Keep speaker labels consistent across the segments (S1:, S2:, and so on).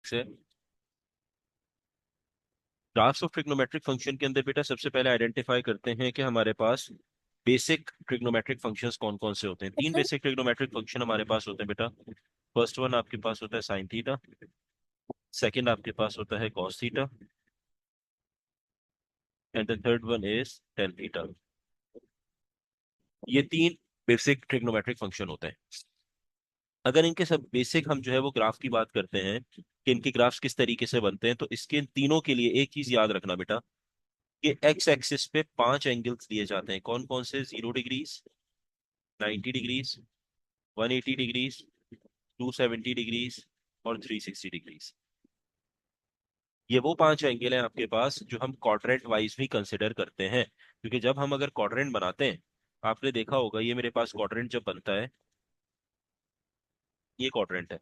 S1: से graphs of trigonometric function के अंदर बेटा सबसे पहले आइडेंटिफाई करते हैं कि हमारे पास बेसिक ट्रिग्नोमेट्रिक फंक्शंस कौन कौन से होते हैं। तीन बेसिक ट्रिग्नोमेट्रिक फंक्शन हमारे पास होते हैं बेटा। फर्स्ट वन आपके पास होता है साइन थीटा, सेकंड आपके पास होता है cos theta, and the third one is tan theta. ये तीन बेसिक ट्रिग्नोमेट्रिक फंक्शन होते हैं। अगर इनके सब बेसिक हम जो है वो ग्राफ की बात करते हैं कि इनके ग्राफ्स किस तरीके से बनते हैं, तो इसके तीनों के लिए एक चीज याद रखना बेटा कि एक्स एक्सिस पे पांच एंगल्स दिए जाते हैं। कौन कौन से? 0 डिग्रीज, 90 डिग्रीज, 180 डिग्रीज, 270 डिग्रीज और 360 डिग्रीज। ये वो पांच एंगल हैं आपके पास जो हम क्वाड्रेंट वाइज भी कंसिडर करते हैं, क्योंकि जब हम अगर क्वाड्रेंट बनाते हैं, आपने देखा होगा ये मेरे पास क्वाड्रेंट जब बनता है, ये क्वाड्रेंट है।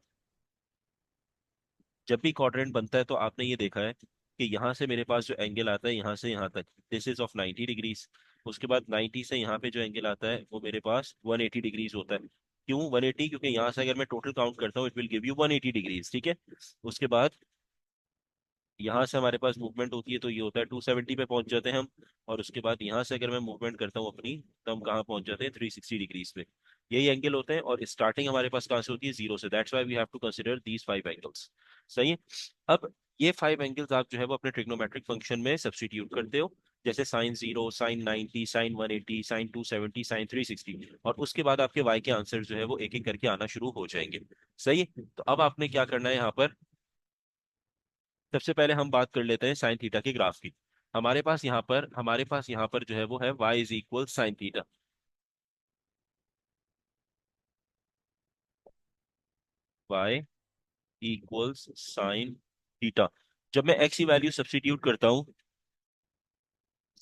S1: जब भी क्वाड्रेंट बनता है तो आपने ये देखा है कि यहाँ से मेरे पास जो एंगल आता है यहाँ से यहाँ तक, दिस इज ऑफ 90 डिग्रीज। उसके बाद 90 से यहाँ पे जो एंगल आता है वो मेरे पास 180 डिग्रीज होता है। क्यों 180? क्योंकि यहाँ से अगर मैं टोटल काउंट करता हूँ it will give you 180 degrees, ठीक है। उसके बाद यहाँ से हमारे पास मूवमेंट होती है तो ये होता है 270 पे पहुंच जाते हैं हम। और उसके बाद यहाँ से अगर मैं मूवमेंट करता हूँ अपनी, तो हम कहाँ पहुंच जाते हैं? 360 डिग्रीज पे। यही एंगल होते हैं और स्टार्टिंग हमारे पास कहाँ से होती है? जीरो से। That's why we have to consider these five angles. सही है। अब ये फाइव एंगल्स आप जो है वो अपने ट्रिग्नोमेट्रिक फंक्शन में सब्स्टिट्यूट करते हो, जैसे sine 0, sine 90, sine 180, sine 270, sine 360। और उसके बाद आपके वाई के आंसर जो है वो एक एक करके आना शुरू हो जाएंगे। सही है। तो अब आपने क्या करना है यहाँ पर, सबसे पहले हम बात कर लेते हैं साइन थीटा के ग्राफ की। हमारे पास यहाँ पर जो है वो है y is equal sine theta. y equals sine theta. जब मैं x की वैल्यू सब्स्टिट्यूट करता हूँ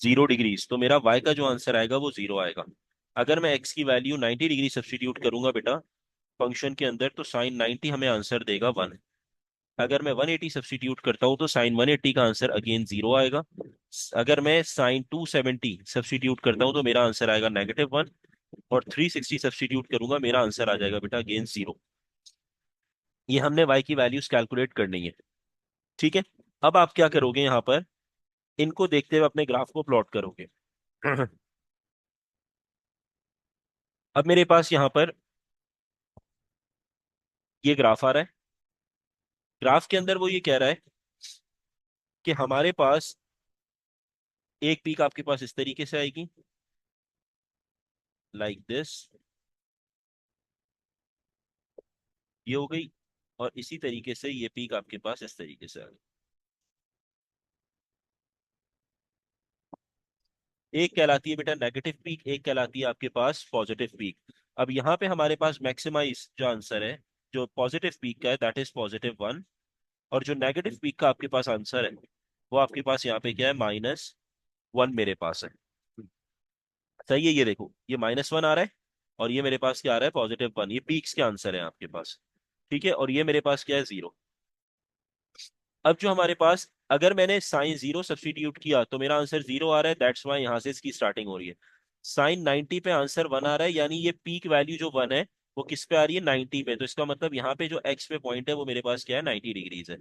S1: 0 डिग्रीज, तो मेरा y का जो आंसर आएगा वो 0 आएगा। अगर मैं x की वैल्यू 90 डिग्री सब्स्टिट्यूट करूंगा बेटा फंक्शन के अंदर, तो साइन 90 हमें आंसर देगा 1। अगर मैं 180 सब्स्टिट्यूट करता हूँ तो साइन 180 का आंसर अगेन 0 आएगा। अगर मैं साइन 270 सब्स्टिट्यूट करता हूँ तो मेरा आंसर आएगा -1। और 360 सब्स्टिट्यूट करूंगा, मेरा आंसर आ जाएगा बेटा अगेन 0। ये हमने y की वैल्यूज कैलकुलेट करनी है, ठीक है। अब आप क्या करोगे यहाँ पर, इनको देखते हुए अपने ग्राफ को प्लॉट करोगे। अब मेरे पास यहाँ पर ये ग्राफ आ रहा है। ग्राफ के अंदर वो ये कह रहा है कि हमारे पास एक पीक आपके पास इस तरीके से आएगी, लाइक दिस, ये हो गई। और इसी तरीके से ये पीक आपके पास इस तरीके से आ गई। एक कहलाती है बेटा नेगेटिव पीक, एक कहलाती है आपके पास पॉजिटिव पीक। अब यहाँ पे हमारे पास मैक्सिमाइज जो आंसर है, जो पॉजिटिव पीक का है, दैट इज +1। और जो नेगेटिव पीक का आपके पास आंसर है वो आपके पास यहाँ पे क्या है? -1 मेरे पास है। सही है। ये देखो ये -1 आ रहा है और ये मेरे पास क्या आ रहा है? +1। ये पीक्स के आंसर है आपके पास, ठीक है। और ये मेरे पास क्या है? 0। अब जो हमारे पास, अगर मैंने साइन 0 सब्स्टिट्यूट किया तो मेरा आंसर 0 आ रहा है, दैट्स वाई यहाँ से इसकी स्टार्टिंग हो रही है। साइन 90 पे आंसर 1 आ रहा है, यानी ये पीक वैल्यू जो 1 है वो किस पे आ रही है? 90 पे। तो इसका मतलब यहाँ पे जो एक्स पे पॉइंट है वो मेरे पास क्या है? 90 डिग्रीज है।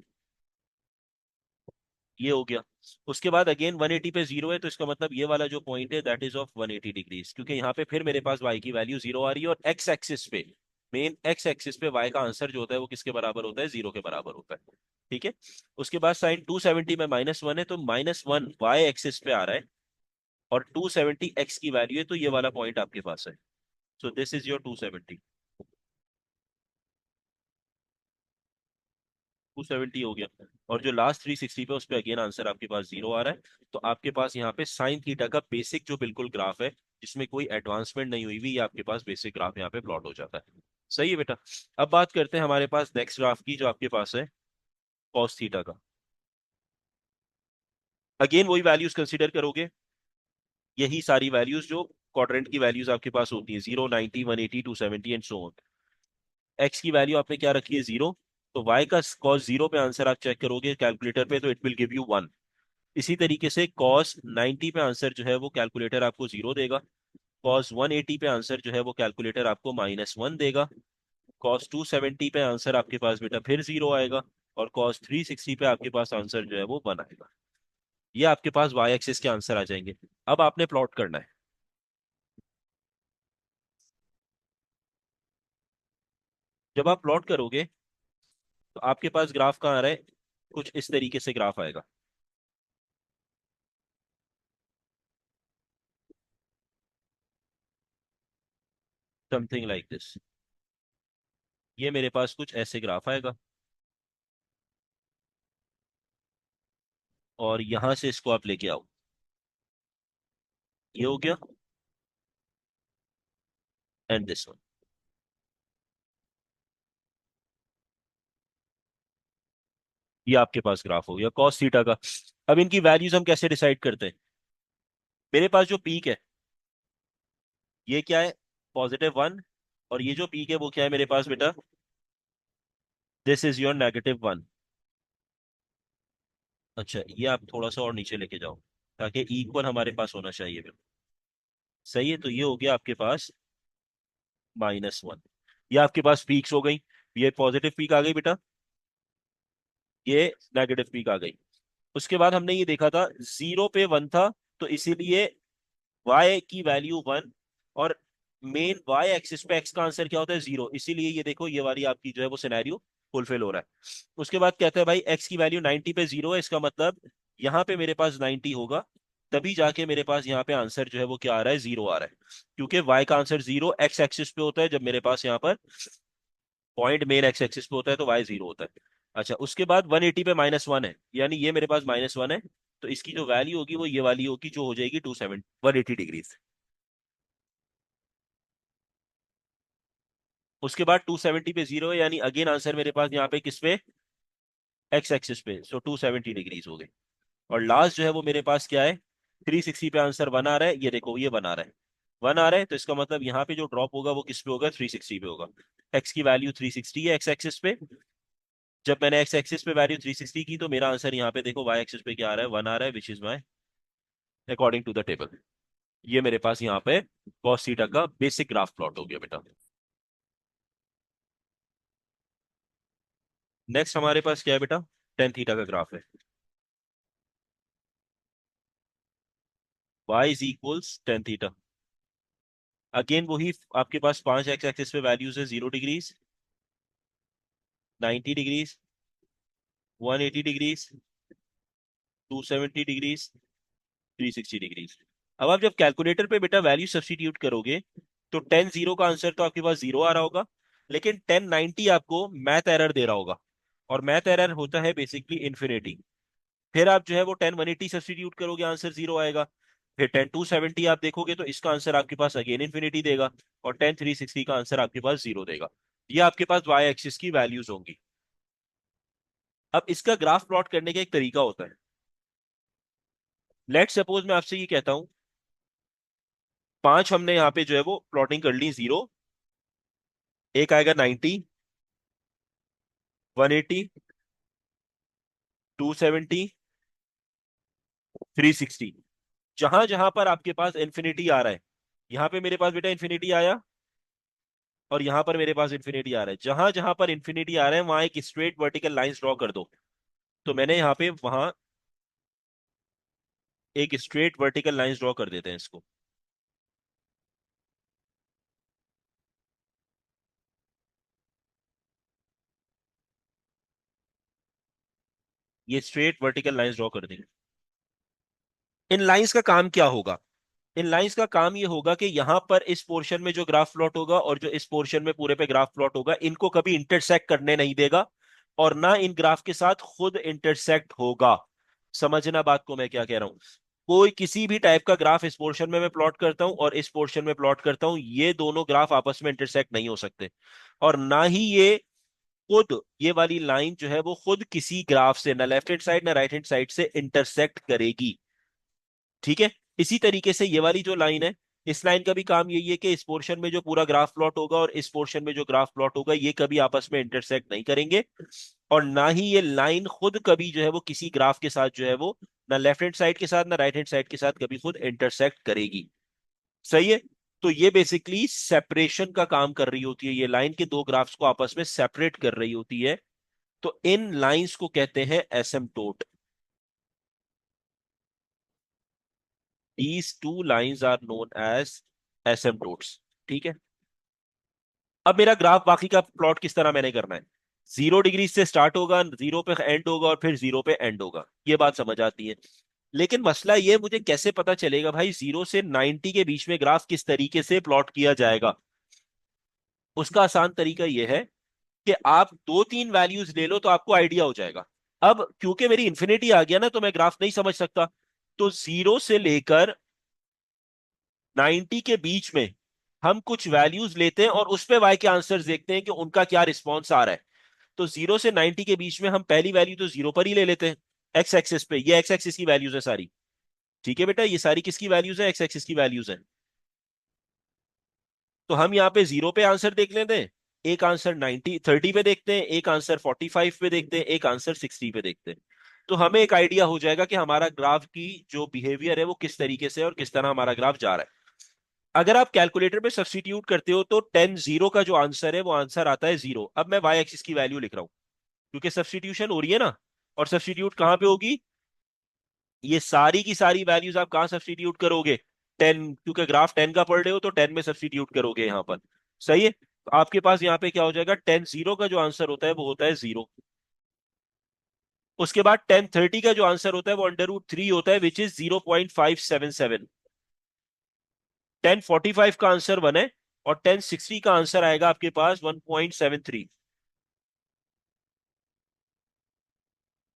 S1: ये हो गया। उसके बाद अगेन 180 पे 0 है, तो इसका मतलब ये वाला जो पॉइंट है दैट इज ऑफ 180 डिग्रीज, क्योंकि यहाँ पे फिर मेरे पास y की वैल्यू 0 आ रही है। और एक्स एक्सिस पे, मेन एक्स एक्सिस पे y का आंसर जो होता है वो किसके बराबर होता है? 0 के बराबर होता है, ठीक है। उसके बाद साइन 270 में -1 है, तो -1 वाई एक्सिस पे आ रहा है और 270 x की वैल्यू है, तो ये वाला पॉइंट आपके पास है। So this is your 270। 270 हो गया। और जो लास्ट 360 पे, उस पे अगेन आंसर आपके पास 0 आ रहा है। तो आपके पास यहाँ पे साइन थीटा का बेसिक जो बिल्कुल ग्राफ है, जिसमें कोई एडवांसमेंट नहीं हुई हुई, ये आपके पास बेसिक ग्राफ यहाँ पे प्लॉट हो जाता है। सही है बेटा। अब बात करते हैं हमारे पास नेक्स्ट ग्राफ की, जो आपके पास है कॉस थीटा का। अगेन वही वैल्यूज कंसीडर करोगे, यही सारी वैल्यूज जो क्वाड्रेंट की वैल्यूज आपके पास होती है, 0, 90, 180, 270 एंड सो ऑन। एक्स की वैल्यू आपने क्या रखी है? 0। तो वाई का कॉस 0 पे आंसर आप चेक करोगे कैलकुलेटर पे, तो इट विल गिव यू 1। इसी तरीके से कॉस 90 पे आंसर जो है वो कैलकुलेटर आपको 0 देगा। कॉस 180 पे आंसर जो है वो कैलकुलेटर आपको -1 देगा। कॉस 270 पे आंसर आपके पास बेटा फिर 0 आएगा। और cos 360 पे आपके पास आंसर जो है वो 1 आएगा। ये आपके पास वाई एक्सिस के आंसर आ जाएंगे। अब आपने प्लॉट करना है। जब आप प्लॉट करोगे तो आपके पास ग्राफ कहाँ आ रहा है, कुछ इस तरीके से ग्राफ आएगा। Something like this. ये मेरे पास कुछ ऐसे ग्राफ आएगा, और यहां से इसको आप लेके आओ। ये हो गया। And this one. ये आपके पास ग्राफ हो गया कॉस थीटा का। अब इनकी वैल्यूज हम कैसे डिसाइड करते हैं। मेरे पास जो पीक है ये क्या है, +1। और ये जो पीक है वो क्या है मेरे पास बेटा, दिस इज योर -1। अच्छा, ये आप थोड़ा सा और नीचे लेके जाओ, ताकि इक्वल हमारे पास होना चाहिए बिल्कुल। सही है, तो ये हो गया आपके पास -1। ये आपके पास पीक्स हो गई। ये पॉजिटिव पीक आ गई बेटा, ये नेगेटिव पीक आ गई। उसके बाद हमने ये देखा था 0 पे 1 था, तो इसीलिए y की वैल्यू 1। और मेन y एक्सिस पे x का आंसर क्या होता है, 0, इसीलिए ये देखो ये वाली आपकी जो है वो सिनेरियो फुलफिल हो रहा है। उसके बाद कहता है भाई x की वैल्यू 90 पे 0 है, इसका मतलब यहाँ पे मेरे पास 90 होगा, तभी जाके मेरे पास यहाँ पे आंसर जो है वो क्या आ रहा है, 0 आ रहा है। क्योंकि y का आंसर 0 x एक्सिस पे होता है, जब मेरे पास यहाँ पर पॉइंट मेन एक्स एक्सिस पे होता है तो y 0 होता है। अच्छा, उसके बाद 180 पे -1 है, यानी ये मेरे पास -1 है, तो इसकी जो वैल्यू होगी वो ये वाली होगी, जो हो जाएगी 270 180 डिग्री। उसके बाद 270 पे 0 है, यानी अगेन आंसर मेरे पास यहाँ पे किस पे, एक्स एक्सिस पे, सो 270 डिग्रीज हो गए। और लास्ट जो है वो मेरे पास क्या है, 360 पे आंसर 1 आ रहा है, ये देखो ये 1 आ रहा है। 1 आ रहा है, तो इसका मतलब यहाँ पे जो ड्रॉप होगा वो किस पे होगा, 360 पे होगा। एक्स की वैल्यू 360 है एक्स एक्सिस पे। जब मैंने एक्स एक्सिस पे वैल्यू 360 की, तो मेरा आंसर यहाँ पे देखो वाई एक्सिस पे क्या आ रहा है, 1 आ रहा है, which is my according to the table. ये मेरे पास यहाँ पे cos थीटा का बेसिक ग्राफ प्लॉट हो गया बेटा। नेक्स्ट हमारे पास क्या है बेटा, टेन थीटा का ग्राफ है। y is equals tan theta. Again वही आपके पास 5 एक्स एक्सिस पे वैल्यूज है, 0 degrees, 90 degrees, 180 degrees, 270 degrees, 360 degrees. अब आप जब कैलकुलेटर पे बेटा वैल्यू सब्स्टिट्यूट करोगे, तो 10 0 का आंसर तो आपके पास 0 आ रहा होगा, लेकिन 1090 आपको मैथ एरर दे रहा होगा। और मैथ एरर होता है बेसिकली इन्फिनिटी। फिर आप जो है वो 10 180 सब्स्टिट्यूट करोगे, आंसर 0 आएगा। फिर 10 270 आप देखोगे तो इसका आंसर आपके पास अगेन इन्फिनिटी देगा। और 10 360 का आंसर आपके पास 0 देगा। ये आपके पास वाई एक्सिस की वैल्यूज होंगी। अब इसका ग्राफ प्लॉट करने का एक तरीका होता है। लेट सपोज मैं आपसे ये कहता हूं, 5 हमने यहाँ पे जो है वो प्लॉटिंग कर ली, 0, एक आएगा 90, 180, 270, 360। जहां जहां पर आपके पास इन्फिनिटी आ रहा है, यहां पे मेरे पास बेटा इन्फिनिटी आया, और यहां पर मेरे पास इन्फिनिटी आ रहा है। जहां जहां पर इन्फिनिटी आ रहा है वहां एक स्ट्रेट वर्टिकल लाइंस ड्रॉ कर दो। तो मैंने यहाँ पे वहां एक स्ट्रेट वर्टिकल लाइंस ड्रॉ कर देते हैं इसको। ये स्ट्रेट वर्टिकल लाइंस ड्रॉ कर देंगे। इन लाइंस का काम क्या होगा, इन लाइंस का काम ये होगा कि यहां पर इस पोर्शन में जो ग्राफ प्लॉट होगा और जो इस पोर्शन में पूरे पे ग्राफ प्लॉट होगा, इनको कभी इंटरसेक्ट करने नहीं देगा, और ना इन ग्राफ के साथ खुद इंटरसेक्ट होगा। समझना बात को मैं क्या कह रहा हूं। कोई किसी भी टाइप का ग्राफ इस पोर्शन में मैं प्लॉट करता हूं और इस पोर्शन में प्लॉट करता हूं, ये दोनों ग्राफ आपस में इंटरसेक्ट नहीं हो सकते। और ना ही ये खुद, ये वाली लाइन जो है वो खुद किसी ग्राफ से, ना लेफ्ट हैंड साइड ना राइट हैंड साइड से इंटरसेक्ट करेगी। ठीक है। इसी तरीके से ये वाली जो लाइन है, इस लाइन का भी काम यही है कि इस पोर्शन में जो पूरा ग्राफ प्लॉट होगा और इस पोर्शन में जो ग्राफ प्लॉट होगा, ये कभी आपस में इंटरसेक्ट नहीं करेंगे। और ना ही ये लाइन खुद कभी जो है वो किसी ग्राफ के साथ जो है वो, ना लेफ्ट हैंड साइड के साथ ना राइट हैंड साइड के साथ कभी खुद इंटरसेक्ट करेगी। सही है। तो ये बेसिकली सेपरेशन का काम कर रही होती है, ये लाइन के दो ग्राफ्स को आपस में सेपरेट कर रही होती है। तो इन लाइंस को कहते हैं asymptote. These two lines are known as asymptotes. ठीक है। अब मेरा ग्राफ बाकी का प्लॉट किस तरह मैंने करना है? 0 डिग्री से स्टार्ट होगा, 0 पे एंड होगा और फिर 0 पे एंड होगा, ये बात समझ आती है। लेकिन मसला ये, मुझे कैसे पता चलेगा भाई 0 से 90 के बीच में ग्राफ किस तरीके से प्लॉट किया जाएगा? उसका आसान तरीका यह है कि आप दो तीन वैल्यूज ले लो तो आपको आइडिया हो जाएगा। अब क्योंकि मेरी इंफिनिटी आ गया ना, तो मैं ग्राफ नहीं समझ सकता। तो 0 से लेकर 90 के बीच में हम कुछ वैल्यूज लेते हैं और उस पे वाई के आंसर्स देखते हैं कि उनका क्या रिस्पॉन्स आ रहा है। तो 0 से 90 के बीच में हम पहली वैल्यू तो 0 पर ही ले लेते हैं, एक्स एक्सिस पे। ये एक्स एक्सिस की वैल्यूज है सारी। ठीक है बेटा, ये सारी किसकी वैल्यूज है? एक्स एक्सिस की वैल्यूज है। तो हम यहाँ पे 0 पे आंसर देख लेते हैं, एक आंसर 30 पे देखते हैं, एक आंसर 45 पे देखते हैं, एक आंसर 60 पे देखते हैं। तो हमें एक आइडिया हो जाएगा कि हमारा ग्राफ की जो बिहेवियर है वो किस तरीके से और किस तरह हमारा ग्राफ जा रहा है। अगर आप कैलकुलेटर पे सब्स्टिट्यूट करते हो तो 10 0 का जो आंसर है वो आंसर आता है 0। अब मैं वाई एक्सिस की वैल्यू लिख रहा हूं क्योंकि सब्स्टिट्यूशन हो रही है ना। और सब्स्टिट्यूट कहां पे होगी? ये सारी की सारी वैल्यूज आप कहां सब्स्टिट्यूट करोगे? 10, क्योंकि ग्राफ 10 का पढ़ रहे हो तो 10 में सब्स्टिट्यूट करोगे यहां पर। सही है, तो आपके पास यहाँ पे क्या हो जाएगा? 10 0 का जो आंसर होता है वो होता है 0। उसके बाद 10 30 का जो आंसर होता है वो √3 होता है, विच इज 0.577। 10 45 का आंसर 1 है और 10 60 का आंसर आएगा आपके पास 1.73।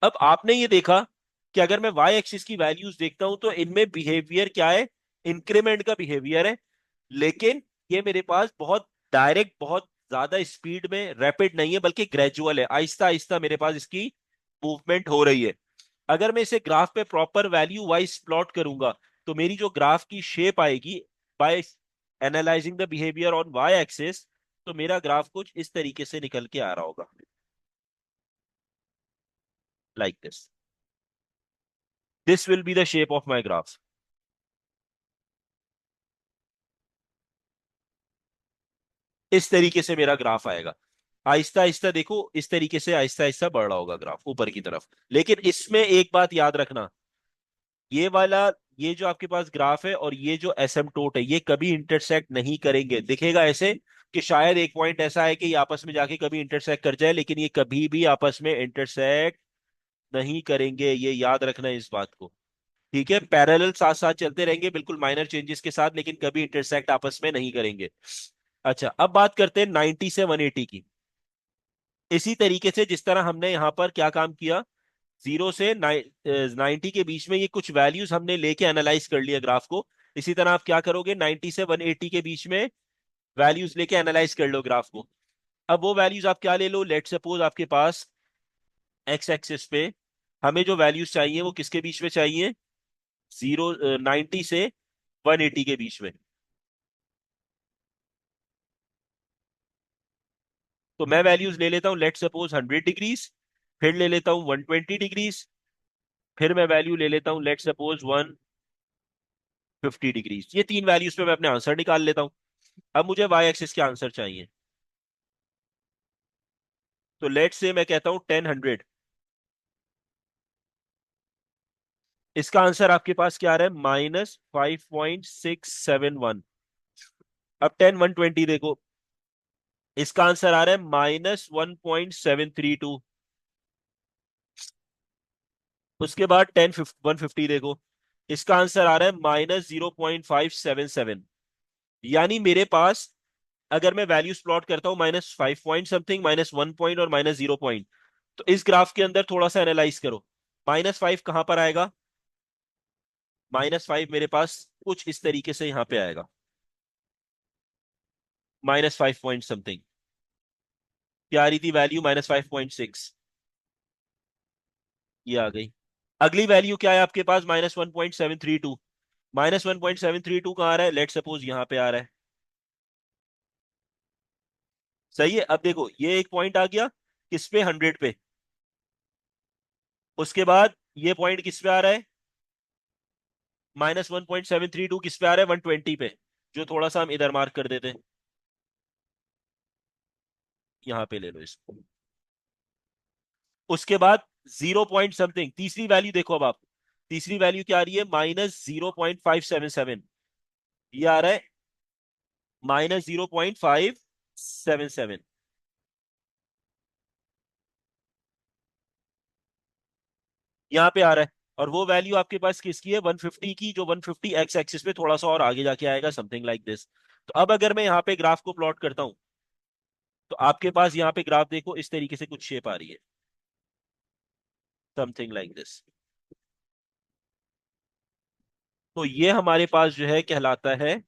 S1: अब आपने ये देखा कि अगर मैं वाई एक्सिस की वैल्यूज देखता हूं तो इनमें बिहेवियर क्या है? इंक्रीमेंट का बिहेवियर है। लेकिन ये मेरे पास बहुत डायरेक्ट, बहुत ज्यादा स्पीड में रैपिड नहीं है, बल्कि ग्रेजुअल है, आहिस्ता आहिस्ता मेरे पास इसकी मूवमेंट हो रही है। अगर मैं इसे ग्राफ पे प्रॉपर वैल्यू वाइज प्लॉट करूंगा तो मेरी जो ग्राफ की शेप आएगी by analysing the behaviour on y axis, तो मेरा ग्राफ कुछ इस तरीके से निकल के आ रहा होगा, like this. This will be the shape of my graph. इस तरीके से मेरा ग्राफ आएगा। आहिस्ता आहिस्ता देखो, इस तरीके से आहिस्ता आहिस्ता बढ़ रहा होगा ग्राफ ऊपर की तरफ। लेकिन इसमें एक बात याद रखना, ये वाला, ये जो आपके पास ग्राफ है और ये जो एसिम्प्टोट है, ये कभी इंटरसेक्ट नहीं करेंगे। दिखेगा ऐसे कि शायद एक पॉइंट ऐसा है कि ये आपस में जाके कभी इंटरसेक्ट कर जाए, लेकिन ये कभी भी आपस में इंटरसेक्ट नहीं करेंगे, ये याद रखना है इस बात को। ठीक है, पैरेलल साथ साथ चलते रहेंगे बिल्कुल माइनर चेंजेस के साथ, लेकिन कभी इंटरसेक्ट आपस में नहीं करेंगे। अच्छा, अब बात करते हैं 90 से 180 की। इसी तरीके से जिस तरह हमने यहां पर क्या काम किया, 0 से 90 के बीच में ये कुछ वैल्यूज हमने लेके एनालाइज कर लिया ग्राफ को। इसी तरह आप क्या करोगे, 90 से 180 के बीच में वैल्यूज लेके एनालाइज कर लो ग्राफ को। अब वो वैल्यूज आप क्या ले लो, लेट सपोज आपके पास एक्स एक्सिस पे हमें जो वैल्यूज चाहिए वो किसके बीच में चाहिए? 90 से 180 के बीच में। तो मैं वैल्यूज ले लेता हूँ, लेट सपोज 100 डिग्रीज, फिर ले लेता हूँ 120 डिग्रीज, फिर मैं वैल्यू ले लेता हूँ लेट सपोज 150 डिग्रीज। ये तीन वैल्यूज पे मैं अपने आंसर निकाल लेता हूँ। अब मुझे वाई एक्सिस के आंसर चाहिए। तो लेट से मैं कहता हूँ 10 100। इसका आंसर आपके पास क्या आ रहा है? -5.671। अब 10 120 देखो, इसका आंसर आ रहा है -1.732। उसके बाद 150 देखो, इसका आंसर आ रहा है -0.577। यानी मेरे पास, अगर मैं वैल्यूज प्लॉट करता हूं -5 पॉइंट समथिंग, -1 पॉइंट और -0 पॉइंट, तो इस ग्राफ के अंदर थोड़ा सा एनालाइज करो। -5 कहां पर आएगा? -5 मेरे पास कुछ इस तरीके से यहां पे आएगा, -5 पॉइंट समथिंग। क्या आ रही थी वैल्यू? -5.6। ये आ गई। अगली वैल्यू क्या है आपके पास? -1.732। -1.732 कहाँ आ रहा है? लेट सपोज यहां पे आ रहा है। सही है, अब देखो ये एक पॉइंट आ गया किस पे? 100 पे। उसके बाद ये पॉइंट किस पे आ रहा है? -1.732 किस पे आ रहा है? 120 पे। जो थोड़ा सा हम इधर मार्क कर देते हैं, यहां पे ले लो इसको। उसके बाद 0 पॉइंट समथिंग, तीसरी वैल्यू देखो अब आप, तीसरी वैल्यू क्या आ रही है, -0.577, ये आ रहा है -0.577, यहाँ पे आ रहा है। और वो वैल्यू आपके पास किसकी है, 150 की, जो 150 एक्स एक्सिस पे थोड़ा सा और आगे जाके आएगा, समथिंग लाइक दिस। तो अब अगर मैं यहाँ पे ग्राफ को प्लॉट करता हूं, तो आपके पास यहाँ पे ग्राफ देखो इस तरीके से कुछ शेप आ रही है, समथिंग लाइक दिस। तो ये हमारे पास जो है कहलाता है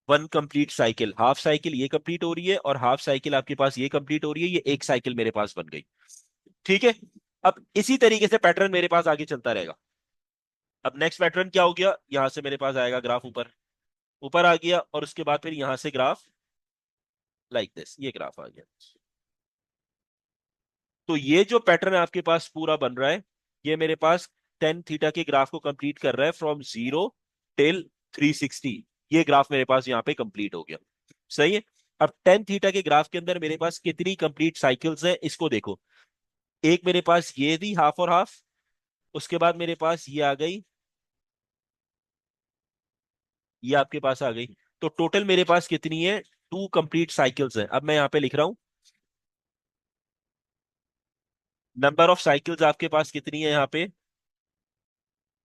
S1: one complete cycle. Half cycle ये कंप्लीट हो रही है और हाफ साइकिल आपके पास ये कंप्लीट हो रही है, ये एक साइकिल मेरे पास बन गई। ठीक है। अब इसी तरीके से पैटर्न मेरे पास आगे चलता रहेगा। अब नेक्स्ट पैटर्न क्या हो गया, यहां से मेरे पास आएगा ग्राफ ऊपर, ऊपर आ गया, और उसके बाद फिर यहां से ग्राफ लाइक दिस, ये ग्राफ आ गया। तो ये जो पैटर्न आपके पास पूरा बन रहा है, ये मेरे पास टेन थीटा के ग्राफ को कंप्लीट कर रहा है, फ्रॉम 0 टिल 360। ये ग्राफ मेरे पास यहाँ पे कंप्लीट हो गया। सही है। अब टेन थीटा के ग्राफ के अंदर मेरे पास कितनी कंप्लीट साइकिल्स हैं, इसको देखो। एक मेरे पास ये थी हाफ और हाफ, उसके बाद मेरे पास ये आ गई, ये आपके पास आ गई। तो टोटल मेरे पास कितनी है, टू कंप्लीट साइकिल्स हैं। अब मैं यहाँ पे लिख रहा हूं, नंबर ऑफ साइकिल्स आपके पास कितनी है यहाँ पे,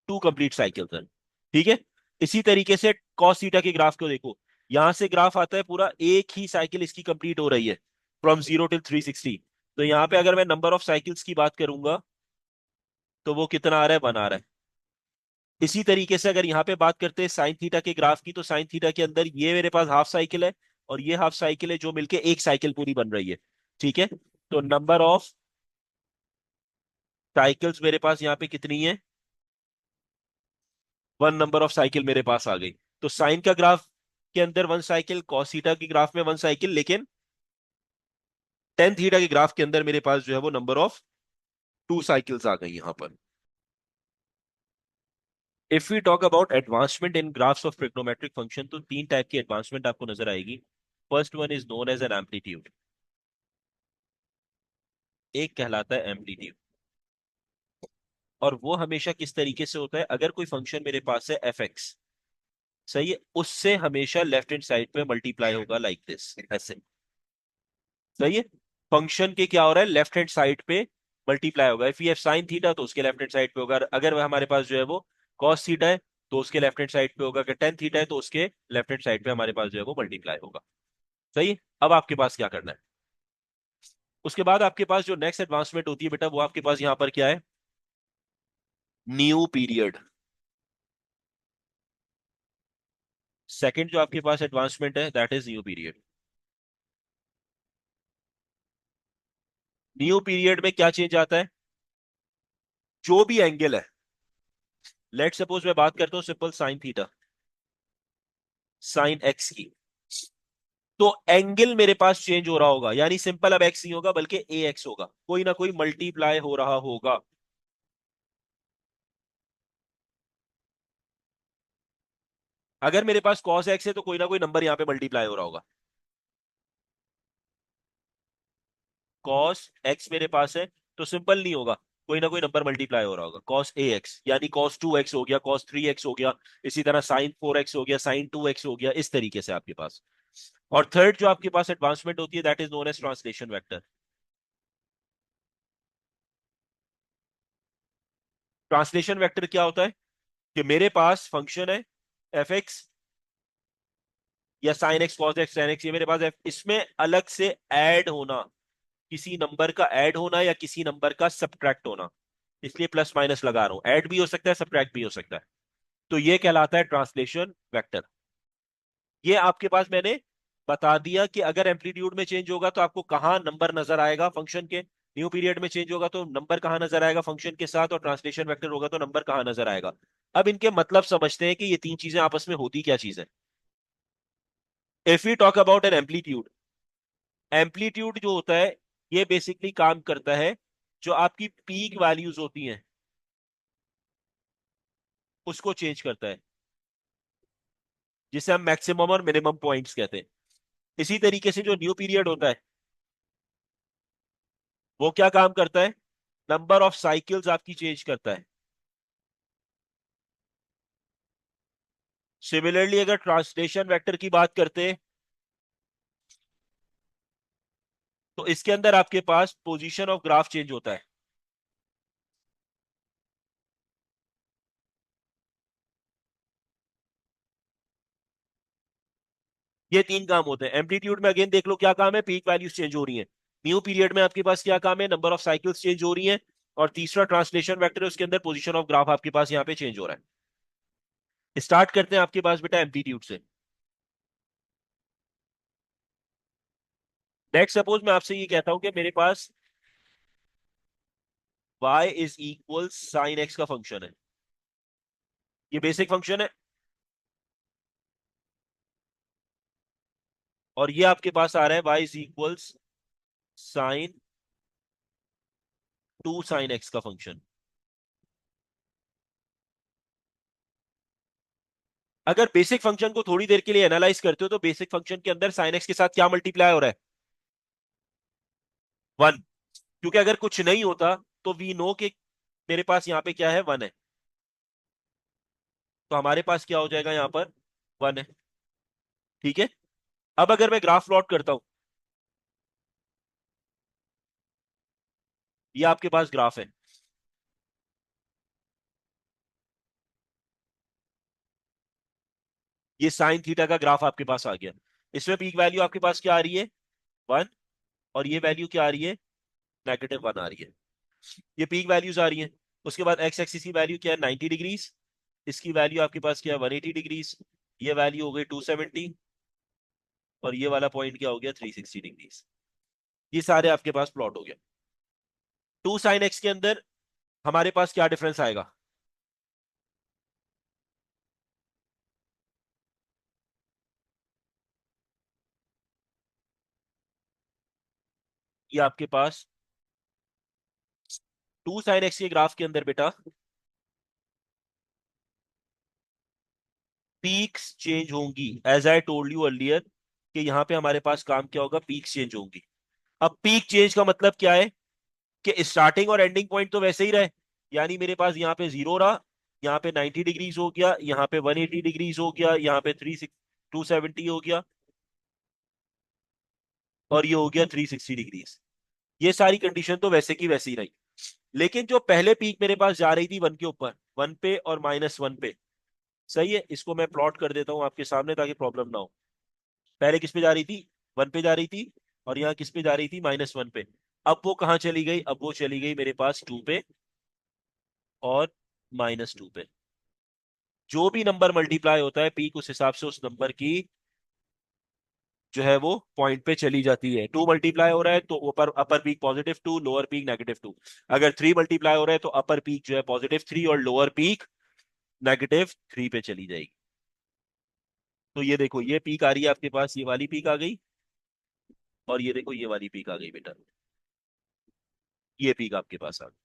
S1: टू कंप्लीट साइकिल्स हैं। ठीक है। इसी तरीके से कॉस थीटा के ग्राफ को देखो, यहां से ग्राफ आता है पूरा, एक ही साइकिल इसकी कंप्लीट हो रही है, फ्रॉम 0 टिल 360। तो यहाँ पे अगर मैं नंबर ऑफ साइकिल्स की बात करूंगा, तो वो कितना आ रहा है, 1 आ रहा है। इसी तरीके से अगर यहाँ पे बात करते हैं साइन थीटा के ग्राफ की, तो साइन थीटा के अंदर ये मेरे पास हाफ साइकिल है, और ये हाफ साइकिल है, जो मिलके एक साइकिल पूरी बन रही है। ठीक है। तो नंबर ऑफ साइकिल्स मेरे पास यहाँ पे कितनी है, 1 नंबर ऑफ साइकिल मेरे पास आ गई। तो साइन का ग्राफ के अंदर 1 साइकिल, कॉस थीटा के ग्राफ में 1 साइकिल, लेकिन टेन थीटा के ग्राफ के अंदर मेरे पास जो है वो नंबर ऑफ टू साइकिल्स आ गई यहां पर। If we talk about advancement in graphs of trigonometric function, तो तीन टाइप की एडवांसमेंट आपको नजर आएगी। First one is known as an amplitude, एक कहलाता है एम्पलीट्यूड। और वो हमेशा किस तरीके से होता है, अगर कोई फंक्शन मेरे पास है एफ एक्स, सही है, उससे हमेशा लेफ्ट हैंड साइड पे मल्टीप्लाई होगा लाइक दिस, ऐसे। सही है। फंक्शन के क्या हो रहा है, लेफ्ट हैंड साइड पे मल्टीप्लाई होगा। If you have sine theta तो उसके लेफ्ट हैंड साइड पे होगा, अगर हमारे पास जो है वो कॉस थीटा है तो उसके लेफ्ट हैंड साइड पे होगा, अगर टेन थीटा है तो उसके लेफ्ट हैंड साइड पे हमारे पास जो है वो मल्टीप्लाई होगा। सही है। अब आपके पास क्या करना है, उसके बाद आपके पास जो नेक्स्ट एडवांसमेंट होती है बेटा, वो आपके पास यहाँ पर क्या है, न्यू पीरियड। सेकंड जो आपके पास एडवांसमेंट है, that is new period. New period में क्या चेंज आता है, जो भी एंगल है, लेट सपोज मैं बात करता हूं simple sine theta, sine x की, तो एंगल मेरे पास चेंज हो रहा होगा, यानी सिंपल अब एक्स नहीं होगा बल्कि ए एक्स होगा, कोई ना कोई मल्टीप्लाई हो रहा होगा। अगर मेरे पास कॉस एक्स है तो कोई ना कोई नंबर यहां पे मल्टीप्लाई हो रहा होगा। कॉस एक्स मेरे पास है, तो सिंपल नहीं होगा, कोई ना कोई नंबर मल्टीप्लाई हो रहा होगा, कॉस ए एक्स यानी कॉस 2 एक्स हो गया, कॉस 3 एक्स हो गया, इसी तरह साइन 4 एक्स हो गया, साइन 2 एक्स हो गया, इस तरीके से आपके पास। और थर्ड जो आपके पास एडवांसमेंट होती है, that is known as translation vector. Translation vector क्या होता है, कि मेरे पास फंक्शन है एफ एक्स, या sine x cos x tan x, ये मेरे पास है, इसमें अलग से ऐड होना, किसी नंबर का ऐड होना या किसी नंबर का सब्ट्रैक्ट होना, इसलिए प्लस माइनस लगा रहा हूं, ऐड भी हो सकता है सब्ट्रैक्ट भी हो सकता है। तो ये कहलाता है ट्रांसलेशन वेक्टर। ये आपके पास मैंने बता दिया कि अगर एम्पलीट्यूड में चेंज होगा तो आपको कहां नंबर नजर आएगा फंक्शन के, न्यू पीरियड में चेंज होगा तो नंबर कहां नजर आएगा फंक्शन के साथ, और ट्रांसलेशन वेक्टर होगा तो नंबर कहां नजर आएगा। अब इनके मतलब समझते हैं कि ये तीन चीजें आपस में होती क्या चीज है। If you talk about an amplitude, amplitude जो होता है, ये बेसिकली काम करता है, जो आपकी पीक वैल्यूज होती हैं उसको चेंज करता है, जिसे हम मैक्सिमम और मिनिमम पॉइंट्स कहते हैं। इसी तरीके से जो न्यू पीरियड होता है, वो क्या काम करता है, नंबर ऑफ साइकिल्स आपकी चेंज करता है। सिमिलरली अगर ट्रांसलेशन वेक्टर की बात करते हैं, तो इसके अंदर आपके पास पोजीशन ऑफ ग्राफ चेंज होता है। ये तीन काम होते हैं। एम्पलीट्यूड में अगेन देख लो क्या काम है, पीक वैल्यूज चेंज हो रही है। न्यू पीरियड में आपके पास क्या काम है, नंबर ऑफ साइकिल्स चेंज हो रही है। और तीसरा ट्रांसलेशन वेक्टर है, उसके अंदर पोजीशन ऑफ ग्राफ आपके पास यहाँ पे चेंज हो रहा है। स्टार्ट करते हैं आपके पास बेटा एम्पलीट्यूड से। नेक्स्ट सपोज मैं आपसे ये कहता हूं कि मेरे पास y is equal sine x का फंक्शन है। ये बेसिक फंक्शन है। और ये आपके पास आ रहा है y is equal sine 2 sin x का फंक्शन। अगर बेसिक फंक्शन को थोड़ी देर के लिए एनालाइज करते हो, तो बेसिक फंक्शन के अंदर साइन x के साथ क्या मल्टीप्लाई हो रहा है, 1। क्योंकि अगर कुछ नहीं होता तो वी नो कि मेरे पास यहाँ पे क्या है, 1 है। तो हमारे पास क्या हो जाएगा यहाँ पर, 1 है। ठीक है। अब अगर मैं ग्राफ प्लॉट करता हूं, ये आपके पास ग्राफ है। ये साइन थीटा का ग्राफ आपके पास आ गया। इसमें पीक वैल्यू आपके पास क्या आ रही है, 1। और ये वैल्यू क्या आ रही है, -1 आ रही है। ये पीक वैल्यूज आ रही हैं। उसके बाद एक्स एक्सिस की वैल्यू क्या है, 90 डिग्रीज। इसकी वैल्यू आपके पास क्या है, 180 डिग्रीज। ये वैल्यू हो गई 270। और ये वाला पॉइंट क्या हो गया, 360 डिग्रीज। ये सारे आपके पास प्लॉट हो गया। 2 sin x के अंदर हमारे पास क्या डिफरेंस आएगा, ये आपके पास 2 sin x के ग्राफ के अंदर बेटा पीक्स चेंज होंगी। As I told you earlier कि यहाँ पे हमारे पास काम क्या होगा, पीक्स चेंज होंगी। अब पीक चेंज का मतलब क्या है, कि स्टार्टिंग और एंडिंग पॉइंट तो वैसे ही रहे। यानी मेरे पास यहाँ पे 0 रहा, यहाँ पे 90 डिग्रीज हो गया, यहाँ पे 180 डिग्रीज हो गया, यहाँ पे 270 हो गया, और ये हो गया 360 डिग्रीज। ये सारी कंडीशन तो वैसे की वैसे ही रही। लेकिन जो पहले पीक मेरे पास जा रही थी 1 के ऊपर, 1 पे और -1 पे, सही है, इसको मैं प्लॉट कर देता हूं आपके सामने ताकि प्रॉब्लम ना हो। पहले किस पे जा रही थी, 1 पे जा रही थी। और यहाँ किस पे जा रही थी, -1 पे। अब वो कहाँ चली गई, अब वो चली गई मेरे पास 2 पे और -2 पे। जो भी नंबर मल्टीप्लाई होता है पीक, उस हिसाब से उस नंबर की जो है वो पॉइंट पे चली जाती है। 2 मल्टीप्लाई हो रहा है तो ऊपर अपर पीक +2, लोअर पीक -2। अगर 3 मल्टीप्लाई हो रहा है तो अपर पीक जो है +3 और लोअर पीक -3 पे चली जाएगी। तो ये देखो, ये पीक आ रही है आपके पास, ये वाली पीक आ गई। और ये देखो, ये वाली पीक आ गई बेटा, ये पीक आपके पास आ गई।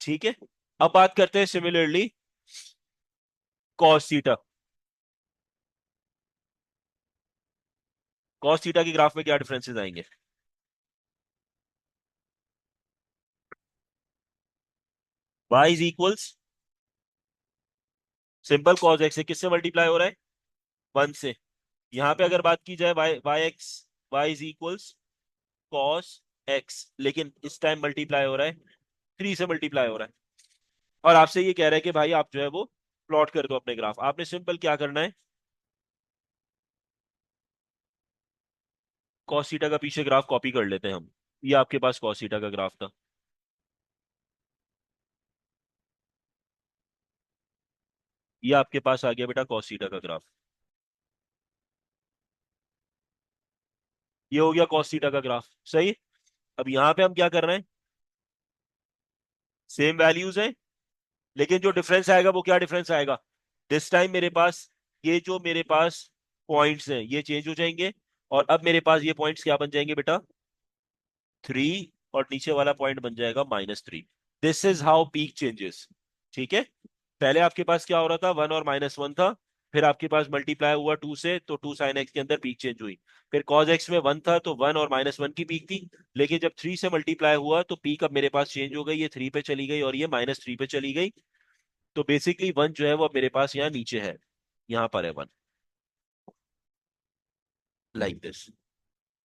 S1: ठीक है। अब बात करते हैं similarly cos theta. Cos theta के ग्राफ में क्या डिफरेंसेस आएंगे, y is equals simple cos x से किससे मल्टीप्लाई हो रहा है, 1 से। यहां पे अगर बात की जाए y is equals cos x, लेकिन इस टाइम मल्टीप्लाई हो रहा है, 3 से मल्टीप्लाई हो रहा है। और आपसे ये कह रहा है कि भाई आप जो है वो प्लॉट कर दो अपने ग्राफ। आपने सिंपल क्या करना है, कॉस थीटा का पीछे ग्राफ कॉपी कर लेते हैं हम। ये आपके पास कॉस थीटा का ग्राफ था। ये आपके पास आ गया बेटा कॉस थीटा का ग्राफ। ये हो गया कॉस थीटा का ग्राफ, सही। अब यहां पे हम क्या कर रहे हैं, सेम वैल्यूज है, लेकिन जो डिफरेंस आएगा वो क्या डिफरेंस आएगा, दिस टाइम मेरे पास ये जो मेरे पास पॉइंट्स हैं ये चेंज हो जाएंगे। और अब मेरे पास ये पॉइंट्स क्या बन जाएंगे बेटा, 3। और नीचे वाला पॉइंट बन जाएगा -3। This is how peak changes. ठीक है। पहले आपके पास क्या हो रहा था, 1 और -1 था। फिर आपके पास मल्टीप्लाई हुआ 2 से, तो 2 साइन एक्स के अंदर पीक चेंज हुई। फिर कॉज एक्स में 1 था, तो 1 और -1 की पीक थी। लेकिन जब 3 से मल्टीप्लाई हुआ तो पीक अब मेरे पास चेंज हो गई, ये 3 पे चली गई और ये -3 पे चली गई। तो बेसिकली 1 जो है वो अब मेरे पास यहाँ नीचे है, यहाँ पर है 1, लाइक दिस।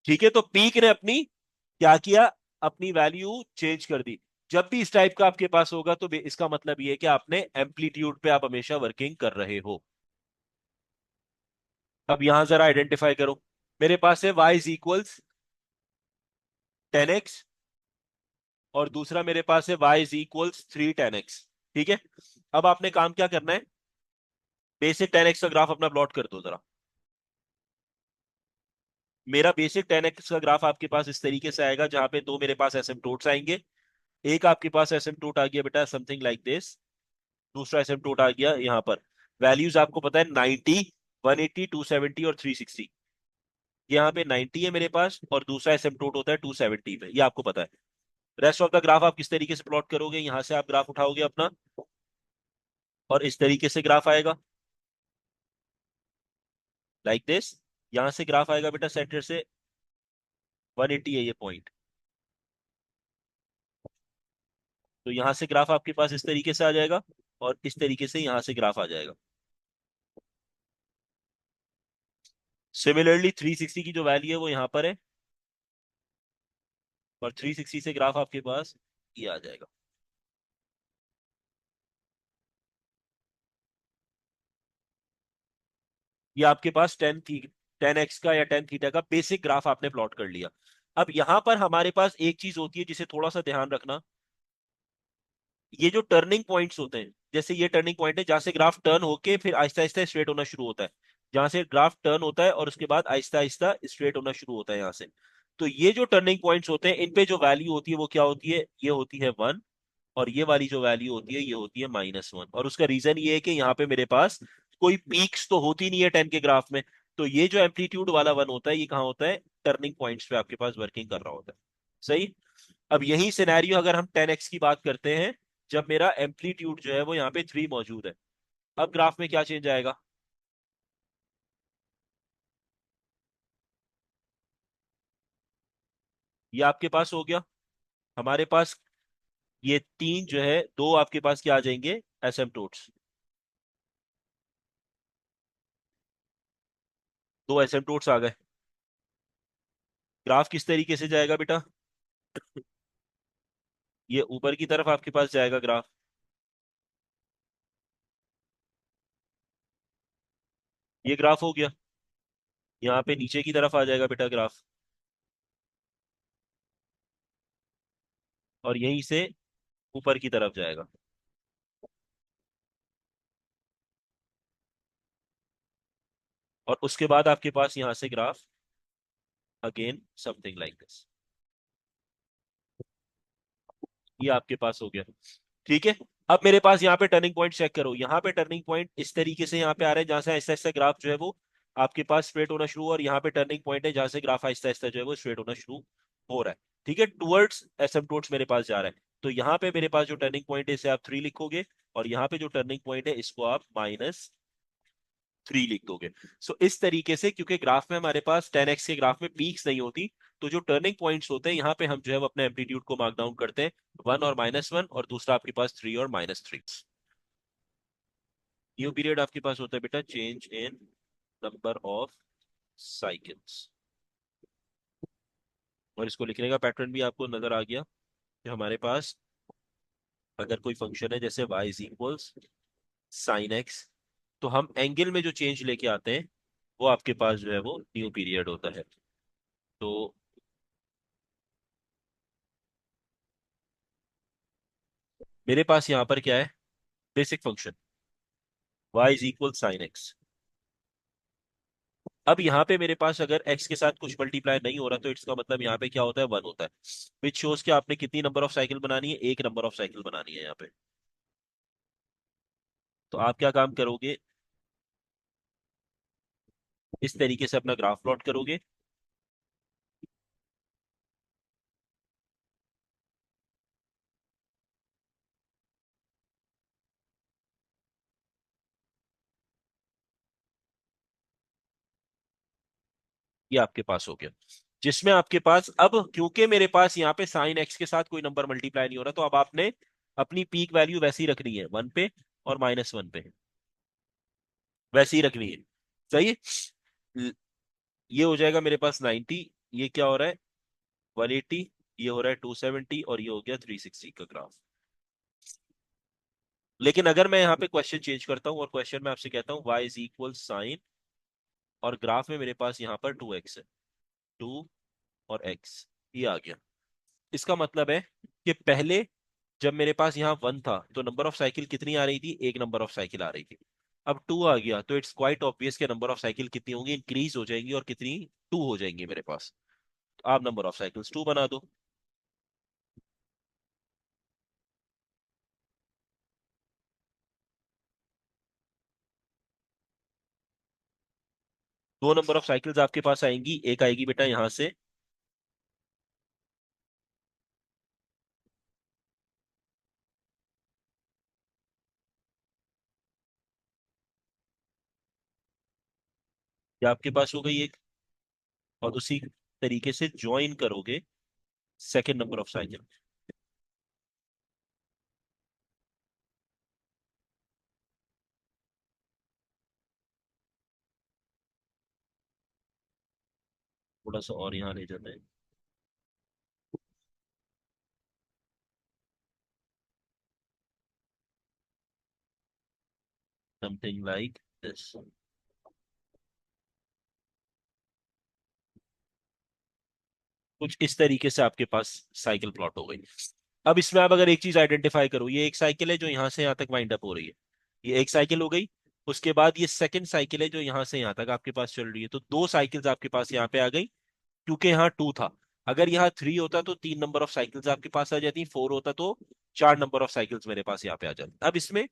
S1: ठीक है, तो पीक ने अपनी क्या किया, अपनी वैल्यू चेंज कर दी। जब भी इस टाइप का आपके पास होगा तो इसका मतलब ये है कि आपने एम्पलीट्यूड पे आप हमेशा वर्किंग कर रहे हो। अब यहां जरा आइडेंटिफाई करो, मेरे पास है y इज इक्वल्स 10x, और दूसरा मेरे पास है y इज इक्वल्स 3 10x। ठीक है, अब आपने काम क्या करना है, बेसिक 10x का ग्राफ अपना प्लॉट कर दो जरा। मेरा बेसिक 10x का ग्राफ आपके पास इस तरीके से आएगा, जहां पे दो मेरे पास एसिम्पटोट्स आएंगे। एक आपके पास एसिम्पटोट आ गया बेटा समथिंग लाइक दिस, दूसरा एसिम्पटोट आ गया यहाँ पर। वैल्यूज आपको पता है 90, 180, 270 और 360। यहाँ पे 90 है मेरे पास, और दूसरा एसिम्पटोट होता है 270 पे, ये आपको पता है। रेस्ट ऑफ द ग्राफ आप किस तरीके से प्लॉट करोगे, यहां से आप ग्राफ उठाओगे अपना, और इस तरीके से ग्राफ आएगा, लाइक दिस। यहां से ग्राफ आएगा बेटा सेंटर से 180 है ये पॉइंट। तो यहां से ग्राफ आपके पास इस तरीके से आ जाएगा, और इस तरीके से यहां से ग्राफ आ जाएगा। सिमिलरली 360 की जो वैल्यू है वो यहां पर है, और 360 से ग्राफ आपके पास ये आ जाएगा। ये आपके पास 10x का या 10 थीटा का बेसिक ग्राफ आपने प्लॉट कर लिया। अब यहां पर हमारे पास एक चीज होती है जिसे थोड़ा सा ध्यान रखना। ये जो टर्निंग पॉइंट्स होते हैं, जैसे ये टर्निंग पॉइंट है जहां से ग्राफ टर्न होके फिर आहिस्ता आहिस्ता स्ट्रेट होना शुरू होता है, जहां से ग्राफ टर्न होता है और उसके बाद आहिस्ता आहिस्ता स्ट्रेट होना शुरू होता है यहाँ से। तो ये जो टर्निंग पॉइंट्स होते हैं, इन पे जो वैल्यू होती है वो क्या होती है, ये होती है 1। और ये वाली जो वैल्यू होती है ये होती है -1। और उसका रीजन ये है कि यहाँ पे मेरे पास कोई पीक्स तो होती नहीं है 10 के ग्राफ में। तो ये जो एम्पलीट्यूड वाला 1 होता है, ये कहाँ होता है, टर्निंग पॉइंट्स पे आपके पास वर्किंग कर रहा होता है। सही। अब यही सिनेरियो अगर हम 10x की बात करते हैं, जब मेरा एम्पलीट्यूड जो है वो यहाँ पे 3 मौजूद है, अब ग्राफ में क्या चेंज आएगा। ये आपके पास हो गया, हमारे पास ये तीन जो है, दो आपके पास क्या आ जाएंगे, एसिम्पटोट्स। दो एसिम्पटोट्स आ गए। ग्राफ किस तरीके से जाएगा बेटा, ये ऊपर की तरफ आपके पास जाएगा ग्राफ। ये ग्राफ हो गया, यहाँ पे नीचे की तरफ आ जाएगा बेटा ग्राफ, और यहीं से ऊपर की तरफ जाएगा। और उसके बाद आपके पास यहाँ से graph again something like this, ये आपके पास हो गया। ठीक है, अब मेरे पास यहाँ पे टर्निंग पॉइंट चेक करो, यहाँ पे टर्निंग पॉइंट इस तरीके से यहाँ पे आ रहा है, जहां से आहिस्ता आहिस्ता ग्राफ जो है वो आपके पास स्ट्रेट होना शुरू हुआ, और यहाँ पे टर्निंग पॉइंट है जहां से ग्राफ आहिस्ता आहिस्ता जो है वो स्ट्रेट होना शुरू हो रहा है। ठीक है, टूवर्ड्स एसिम्पटोट्स मेरे पास जा रहा है। तो यहाँ पे मेरे पास जो टर्निंग पॉइंट है इसे आप 3 लिखोगे, और यहाँ पे जो टर्निंग पॉइंट है इसको आप -3 लिख दोगे। सो इस तरीके से, क्योंकि ग्राफ में हमारे पास 10x के ग्राफ में पीक्स नहीं होती, तो जो टर्निंग पॉइंट्स होते हैं यहाँ पे हम जो है वो अपने एम्पलीट्यूड को मार्क डाउन करते हैं, 1 और -1, और दूसरा आपके पास 3 और -3। न्यू पीरियड आपके पास होता है बेटा change in number of cycles. और इसको लिखने का पैटर्न भी आपको नजर आ गया, कि हमारे पास अगर कोई फंक्शन है जैसे y is equals sine x, तो हम एंगल में जो चेंज लेके आते हैं वो आपके पास जो है वो न्यू पीरियड होता है। तो मेरे पास यहाँ पर क्या है, basic function y is equal sine x. अब यहाँ पे मेरे पास अगर x के साथ कुछ मल्टीप्लाई नहीं हो रहा, तो इसका मतलब यहाँ पे क्या होता है, 1 होता है। विच शोज कि आपने कितनी नंबर ऑफ साइकिल बनानी है, एक नंबर ऑफ साइकिल बनानी है यहाँ पे। तो आप क्या काम करोगे, इस तरीके से अपना ग्राफ प्लॉट करोगे। ये आपके पास हो गया, जिसमें आपके पास अब क्योंकि मेरे पास यहाँ पे साइन एक्स के साथ कोई नंबर मल्टीप्लाई नहीं हो रहा, तो अब आपने अपनी पीक वैल्यू वैसी ही रखनी है, 1 पे और -1 पे, वैसी ही रखनी है। सही है। ल- ये हो जाएगा मेरे पास 90, ये क्या हो रहा है 180, ये हो रहा है 270, और ये हो गया 360 का ग्राफ। लेकिन अगर मैं यहाँ पे क्वेश्चन चेंज करता हूँ और क्वेश्चन में आपसे कहता हूँ y इज इक्वल साइन, और ग्राफ में मेरे पास यहाँ पर 2x है, 2 और x, ये आ गया। इसका मतलब है कि पहले जब मेरे पास यहाँ 1 था तो नंबर ऑफ साइकिल कितनी आ रही थी, एक नंबर ऑफ साइकिल आ रही थी। अब 2 आ गया तो इट्स क्वाइट ऑब्वियस कि नंबर ऑफ साइकिल कितनी होंगी, इंक्रीज हो जाएंगी, और कितनी 2 हो जाएंगी मेरे पास। तो आप नंबर ऑफ साइकिल्स 2 बना दो। दो नंबर ऑफ साइकिल्स आपके पास आएंगी, एक आएगी बेटा यहां से, या आपके पास हो गई एक, और उसी तरीके से ज्वाइन करोगे सेकेंड नंबर ऑफ साइकिल। थोड़ा सा और यहाँ ले जाते हैं, समथिंग लाइक दिस। कुछ इस तरीके से आपके पास साइकिल प्लॉट हो गई। अब इसमें आप अगर एक चीज आइडेंटिफाई करो, ये एक साइकिल है जो यहाँ से यहाँ तक वाइंड अप हो रही है, ये एक साइकिल हो गई। उसके बाद ये सेकंड साइकिल है जो यहाँ से यहाँ तक आपके पास चल रही है, तो दो साइकिल्स आपके पास यहाँ पे आ गई, क्योंकि यहाँ 2 था। अगर यहाँ 3 होता तो 3 नंबर ऑफ साइकिल्स आपके पास आ जाती, 4 होता तो 4 नंबर ऑफ साइकिल्स मेरे पास यहाँ पे आ जाती। अब इसमें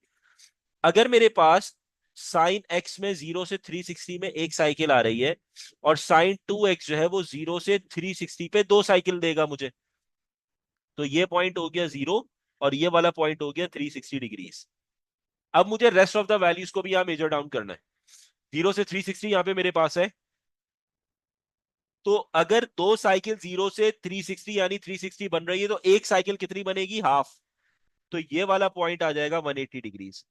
S1: अगर मेरे पास साइन एक्स में 0 से 360 में एक साइकिल आ रही है, और साइन 2x जो है वो 0 से 360 पे दो साइकिल देगा मुझे, तो ये पॉइंट हो गया 0, और ये वाला पॉइंट हो गया 360 डिग्रीज। अब मुझे रेस्ट ऑफ द वैल्यूज को भी यहां मेजर डाउन करना है। 0 से 360 यहां पे मेरे पास है, तो अगर दो साइकिल 0 से 360 यानी 360 बन रही है, तो एक साइकिल कितनी बनेगी, हाफ। तो ये वाला पॉइंट आ जाएगा 180 डिग्रीज।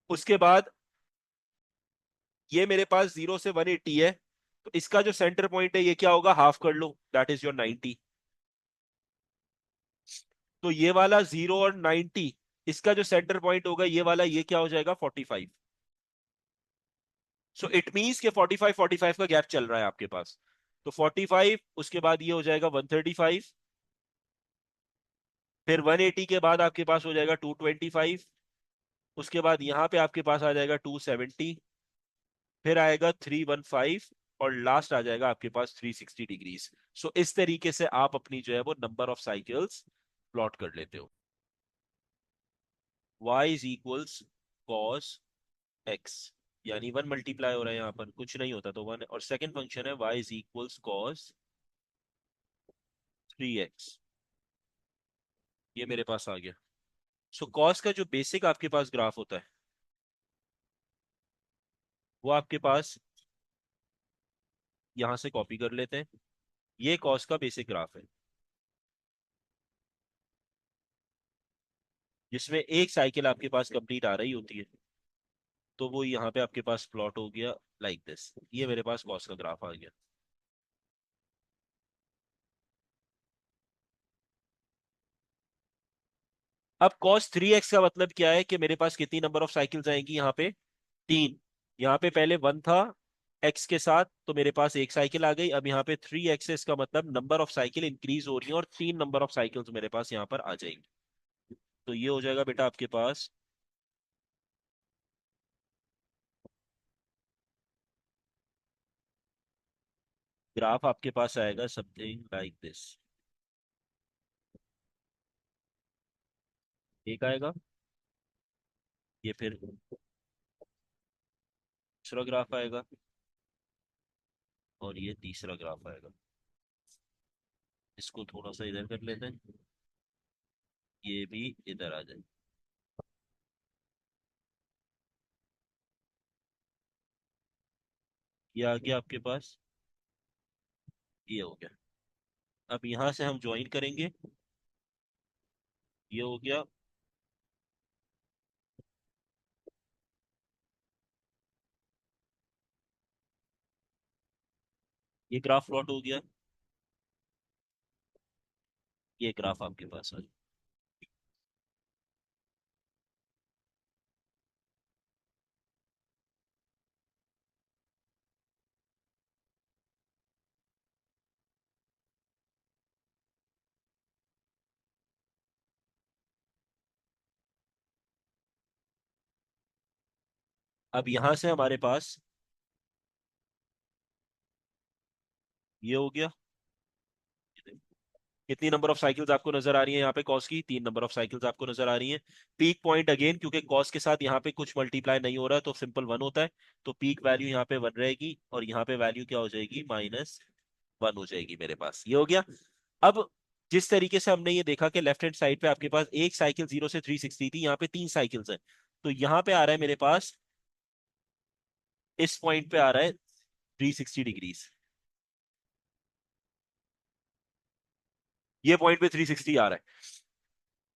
S1: उसके बाद ये मेरे पास 0 से 180 है, तो इसका जो सेंटर पॉइंट है ये क्या होगा, हाफ कर लो, दैट इज योर 90। तो ये वाला 0 और 90, इसका जो सेंटर पॉइंट होगा ये वाला, ये क्या हो जाएगा 45। सो इट मीन्स के 45 का गैप चल रहा है आपके पास। तो 45, उसके बाद ये हो जाएगा 135, फिर 180 के बाद आपके पास हो जाएगा 225, उसके बाद यहां पे आपके पास आ जाएगा 270, फिर आएगा 315, और लास्ट आ जाएगा आपके पास 360 डिग्रीज। सो इस तरीके से आप अपनी जो है वो नंबर ऑफ साइकिल्स प्लॉट कर लेते हो। y is equals cos x, यानी 1 मल्टीप्लाई हो रहा है यहाँ पर, कुछ नहीं होता तो 1, और सेकंड फंक्शन है y is equals cos 3x, ये मेरे पास आ गया। सो कॉस का जो बेसिक आपके पास ग्राफ होता है वो आपके पास यहां से कॉपी कर लेते हैं, ये कॉस का बेसिक ग्राफ है, जिसमें एक साइकिल आपके पास कंप्लीट आ रही होती है, तो वो यहाँ पे आपके पास प्लॉट हो गया लाइक दिस, ये मेरे पास कॉस का ग्राफ आ गया। अब कॉस 3x का मतलब क्या है कि मेरे पास कितनी नंबर ऑफ साइकिल्स आएंगी यहाँ पे, 3। यहाँ पे पहले 1 था x के साथ, तो मेरे पास एक साइकिल आ गई। अब यहाँ पे 3x है, इसका मतलब नंबर ऑफ साइकिल इंक्रीज हो रही है, और 3 नंबर ऑफ साइकिल्स मेरे पास यहाँ पर आ जाएंगी। तो ये हो जाएगा बेटा आपके पास, ग्राफ आपके पास आएगा समथिंग लाइक दिस, एक आएगा, ये फिर दूसरा ग्राफ आएगा, और ये तीसरा ग्राफ आएगा। इसको थोड़ा सा इधर कर लेते हैं, ये भी इधर आ जाए। ये आ गया आपके पास, ये हो गया। अब यहां से हम ज्वाइन करेंगे, ये हो गया। ये ग्राफ प्लॉट हो गया, ये ग्राफ आपके पास आ गया। अब यहां से हमारे पास ये हो गया। कितनी नंबर ऑफ साइकिल्स आपको नजर आ रही है यहाँ पे कॉस की? 3 नंबर ऑफ साइकिल्स आपको नजर आ रही हैं। पीक पॉइंट अगेन, क्योंकि कॉस के साथ यहाँ पे कुछ मल्टीप्लाई नहीं हो रहा है तो सिंपल 1 होता है। तो पीक वैल्यू यहाँ पे 1 रहेगी और यहाँ पे वैल्यू क्या हो जाएगी? -1 हो जाएगी मेरे पास। ये हो गया। अब जिस तरीके से हमने ये देखा कि लेफ्ट हैंड साइड पे आपके पास एक साइकिल 0 से 360 थी, यहाँ पे 3 साइकिल्स हैं। तो यहाँ पे आ रहा है मेरे पास, इस पॉइंट पे आ रहा है 360 डिग्रीज। ये पॉइंट पे 360 आ रहा है।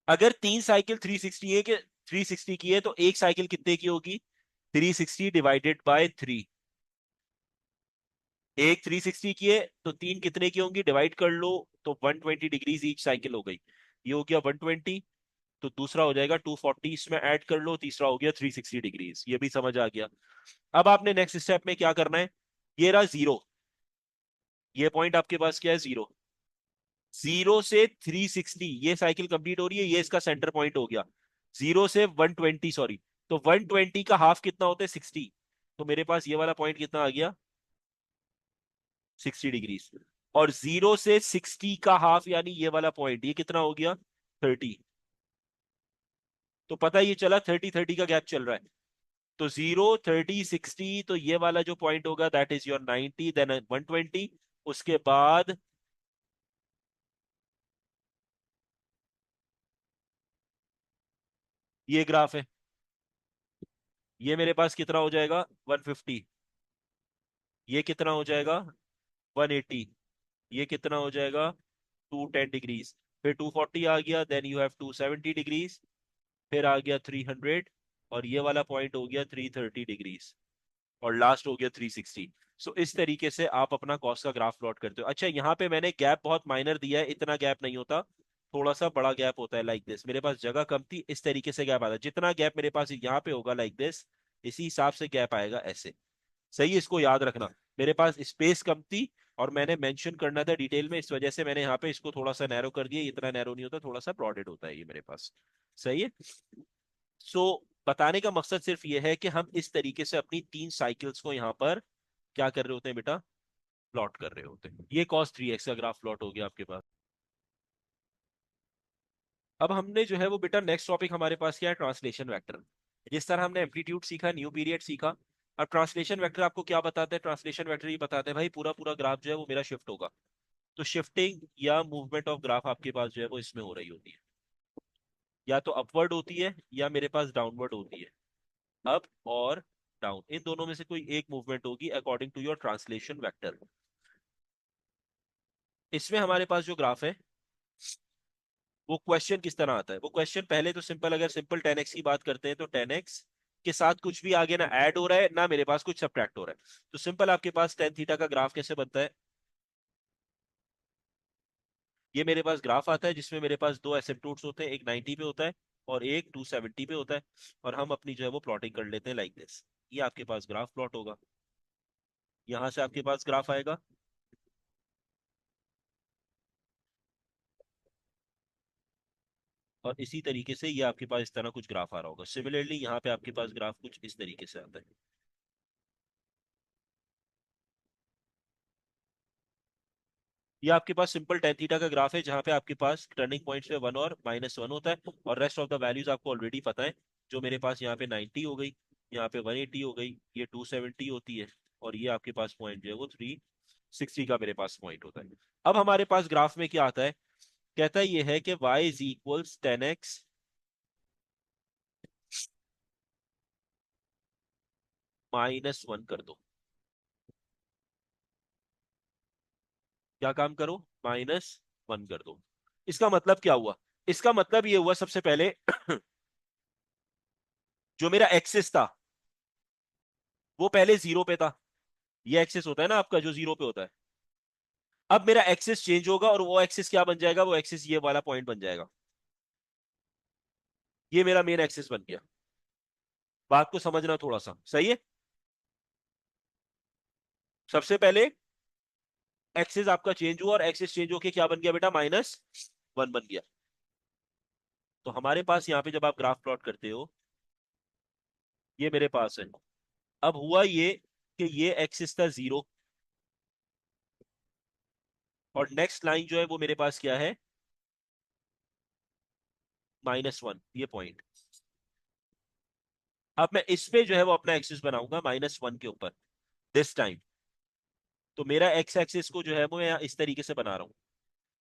S1: अगर 3 साइकिल 360 है, कि 360 की है, तो एक साइकिल कितने की होगी? 360 डिवाइडेड बाय 3। एक 360 की है तो तीन कितने की होंगी? डिवाइड कर लो, तो 120 डिग्रीज ईच साइकिल हो गई। ये हो गया 120। तो दूसरा हो जाएगा 240, इसमें ऐड कर लो, तीसरा हो गया 360 डिग्रीज। ये भी समझ आ गया। अब आपने नेक्स्ट स्टेप में क्या करना है? ये रहा 0, ये पॉइंट आपके पास क्या है? 0। 0 से 360 ये साइकिल कंप्लीट हो रही है, ये इसका सेंटर पॉइंट हो गया। 0 से 120, सॉरी। तो 120 का हाफ कितना होता है? 60। तो मेरे पास ये वाला पॉइंट कितना आ गया? 60 डिग्रीज। और 0 से 60 का हाफ यानी ये वाला पॉइंट, ये कितना हो गया? 30। तो पता है ये चला 30-30 का गैप चल रहा है। तो 0 30 60, तो ये वाला जो पॉइंट होगा दैट इज योर 90, देन 120। उसके बाद ये ग्राफ है, ये मेरे पास कितना हो जाएगा? 150। ये कितना हो जाएगा? 180। ये कितना हो जाएगा? 210 डिग्रीज। फिर 240 आ गया, देन यू हैव 270 डिग्रीज। फिर आ गया 300, और ये वाला पॉइंट हो गया 330 डिग्रीज। और लास्ट हो गया 360। सो इस तरीके से आप अपना कॉस्ट का ग्राफ प्लॉट करते हो। अच्छा, यहाँ पे मैंने गैप बहुत माइनर दिया है, इतना गैप नहीं होता, थोड़ा सा बड़ा गैप होता है लाइक दिस। मेरे पास जगह कम थी, इस तरीके से गैप आता है। जितना गैप मेरे पास यहाँ पे होगा लाइक दिस, इसी हिसाब से गैप आएगा ऐसे। सही है, इसको याद रखना। मेरे पास स्पेस कम थी और मैंने मेंशन करना था डिटेल में, इस वजह से मैंने यहाँ पे इसको थोड़ा सा नैरो कर दिया। इतना नैरो नहीं होता, थोड़ा सा ब्रॉडेड होता है ये मेरे पास। सही है। सो बताने का मकसद सिर्फ ये है कि हम इस तरीके से अपनी 3 साइकिल्स को यहाँ पर क्या कर रहे होते हैं बेटा? प्लॉट कर रहे होते हैं। ये cos 3x का ग्राफ प्लॉट हो गया आपके पास। अब हमने जो है वो बेटा नेक्स्ट टॉपिक हमारे पास क्या है? Translation vector. जिस तरह हमने एम्पलीट्यूड सीखा, न्यू पीरियड सीखा, अब ट्रांसलेशन वेक्टर आपको क्या बताते हैं? ट्रांसलेशन वेक्टर ये बताते हैं भाई पूरा पूरा ग्राफ जो है वो मेरा शिफ्ट होगा। तो शिफ्टिंग या मूवमेंट ऑफ ग्राफ आपके पास जो है वो इसमें हो रही होती है, या तो अपवर्ड होती है या मेरे पास डाउनवर्ड होती है। अप और डाउन, इन दोनों में से कोई एक मूवमेंट होगी according to your translation vector. इसमें हमारे पास जो ग्राफ है वो क्वेश्चन किस तरह आता है? वो क्वेश्चन पहले तो सिंपल, अगर सिंपल 10x की बात करते हैं तो 10x के साथ कुछ भी आगे ना ऐड हो रहा है ना मेरे पास कुछ सब्ट्रैक्ट हो रहा है। तो सिंपल आपके पास टेन थीटा का ग्राफ कैसे बनता है? ये मेरे पास ग्राफ आता है जिसमें मेरे पास दो एसिम्पटोट्स होते हैं, एक 90 पे होता है और एक 270 पे होता है। और हम अपनी जो है वो प्लॉटिंग कर लेते हैं लाइक दिस। ये आपके पास ग्राफ प्लॉट होगा, यहां से आपके पास ग्राफ आएगा। और इसी तरीके से ये आपके पास इस तरह कुछ ग्राफ आ रहा होगा। सिमिलरली यहाँ पे आपके पास ग्राफ कुछ इस तरीके से आता है। ये आपके पास सिंपल टेन थीटा का ग्राफ है जहां पे आपके पास टर्निंग पॉइंट्स पे 1 और -1 होता है, और रेस्ट ऑफ द वैल्यूज आपको ऑलरेडी पता है। जो मेरे पास यहाँ पे 90 हो गई, यहाँ पे 180 हो गई, ये 270 होती है, और ये आपके पास पॉइंट जो है वो 360 का मेरे पास पॉइंट होता है। अब हमारे पास ग्राफ में क्या आता है? कहता है ये है कि y इज इक्वल्स 10x -1 कर दो। क्या काम करो, -1 कर दो। इसका मतलब क्या हुआ? इसका मतलब ये हुआ सबसे पहले जो मेरा एक्सिस था वो पहले जीरो पे था। ये एक्सिस होता है ना आपका जो जीरो पे होता है। अब मेरा एक्सिस चेंज होगा और वो एक्सिस क्या बन जाएगा, वो एक्सिस ये वाला पॉइंट बन जाएगा। ये मेरा मेन एक्सिस बन गया। बात को समझना थोड़ा सा, सही है। सबसे पहले एक्सिस आपका चेंज हुआ और एक्सिस चेंज होके क्या बन गया बेटा, -1 बन गया। तो हमारे पास यहाँ पे जब आप ग्राफ प्लॉट करते हो, ये मेरे पास है। अब हुआ ये कि ये एक्सिस था जीरो, और नेक्स्ट लाइन जो है वो मेरे पास क्या है, -1, ये पॉइंट। अब मैं इस पे जो है वो अपना एक्सिस बनाऊंगा -1 के ऊपर दिस टाइम। तो मेरा एक्स एक्सिस को जो है वो मैं इस तरीके से बना रहा हूँ।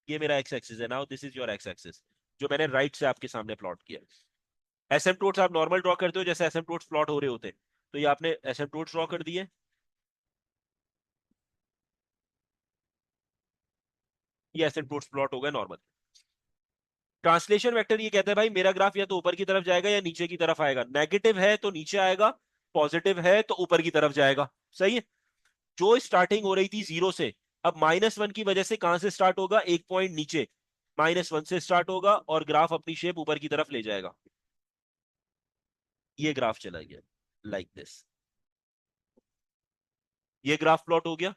S1: ये मेरा एक्स एक्सिस है। Now this is your x axis, जो मैंने राइट से आपके सामने प्लॉट किया। एसिम्पटोट्स आप नॉर्मल ड्रॉ करते हो जैसे एसिम्पटोट्स प्लॉट हो रहे होते हैं। तो ये आपने एसिम्पटोट्स ड्रॉ कर दिए। ये एसिम्पटोट्स प्लॉट हो गए नॉर्मल। ट्रांसलेशन वेक्टर ये कहता है भाई मेरा ग्राफ या तो ऊपर की तरफ जाएगा या नीचे की तरफ आएगा। नेगेटिव है तो नीचे आएगा, पॉजिटिव है तो ऊपर की तरफ जाएगा। सही है। जो स्टार्टिंग हो रही थी जीरो से, अब -1 की वजह से कहां से स्टार्ट होगा, एक पॉइंट नीचे, -1 से स्टार्ट होगा और ग्राफ अपनी शेप ऊपर की तरफ ले जाएगा। ये ग्राफ चला गया लाइक दिस। ये ग्राफ प्लॉट हो गया।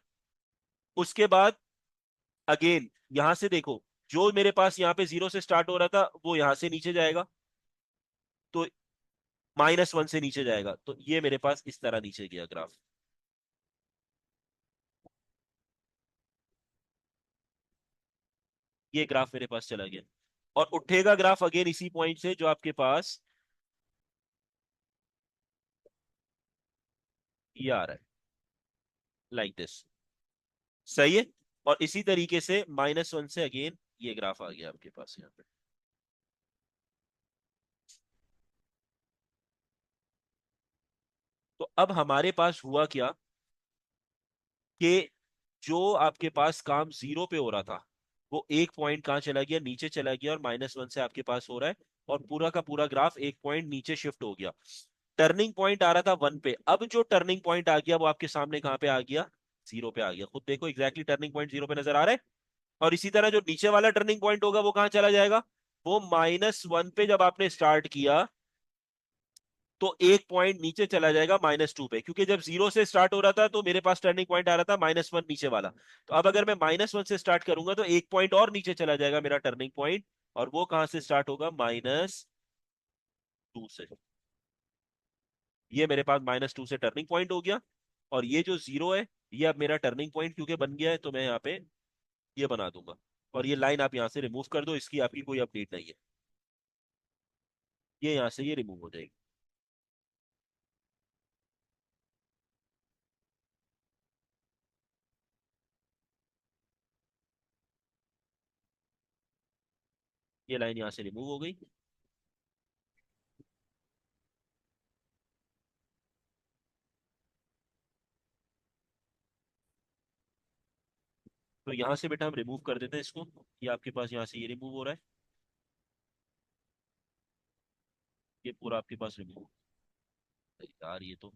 S1: उसके बाद अगेन यहां से देखो, जो मेरे पास यहाँ पे जीरो से स्टार्ट हो रहा था वो यहां से नीचे जाएगा, तो -1 से नीचे जाएगा। तो ये मेरे पास इस तरह नीचे गया ग्राफ। ये ग्राफ मेरे पास चला गया। और उठेगा ग्राफ अगेन इसी पॉइंट से जो आपके पास ये आ रहा है, लाइक दिस। सही है। और इसी तरीके से -1 से अगेन ये ग्राफ आ गया आपके पास यहाँ पे। तो अब हमारे पास हुआ क्या कि जो आपके पास काम जीरो पे हो रहा था वो एक पॉइंट कहाँ चला गया, नीचे चला गया, और -1 से आपके पास हो रहा है। और पूरा का पूरा ग्राफ एक पॉइंट नीचे शिफ्ट हो गया। टर्निंग पॉइंट आ रहा था 1 पे, अब जो टर्निंग पॉइंट आ गया वो आपके सामने कहाँ पे आ गया, जीरो पे आ गया। खुद देखो एग्जैक्टली टर्निंग पॉइंट जीरो पे नजर आ रहा है। और इसी तरह जो नीचे वाला टर्निंग पॉइंट होगा वो कहाँ चला जाएगा, वो -1 पे जब आपने स्टार्ट किया तो एक पॉइंट नीचे चला जाएगा -2 पे, क्योंकि जब जीरो से स्टार्ट हो रहा था तो मेरे पास टर्निंग पॉइंट आ रहा था -1 नीचे वाला। तो अब अगर मैं -1 से स्टार्ट करूंगा तो एक पॉइंट और नीचे चला जाएगा मेरा टर्निंग पॉइंट, और वो कहां से स्टार्ट होगा, -2 से। ये मेरे पास -2 से टर्निंग पॉइंट हो गया। और ये जो जीरो है ये अब मेरा टर्निंग पॉइंट क्योंकि बन गया है, तो मैं यहाँ पे ये बना दूंगा। और ये लाइन आप यहाँ से रिमूव कर दो, इसकी आपकी कोई अपडेट नहीं है। ये यहाँ से ये रिमूव हो जाएगी। ये लाइन यहाँ से रिमूव हो गई। तो यहाँ से बेटा हम रिमूव कर देते हैं इसको। ये आपके पास यहाँ से ये रिमूव हो रहा है। ये पूरा आपके पास रिमूव। यार ये तो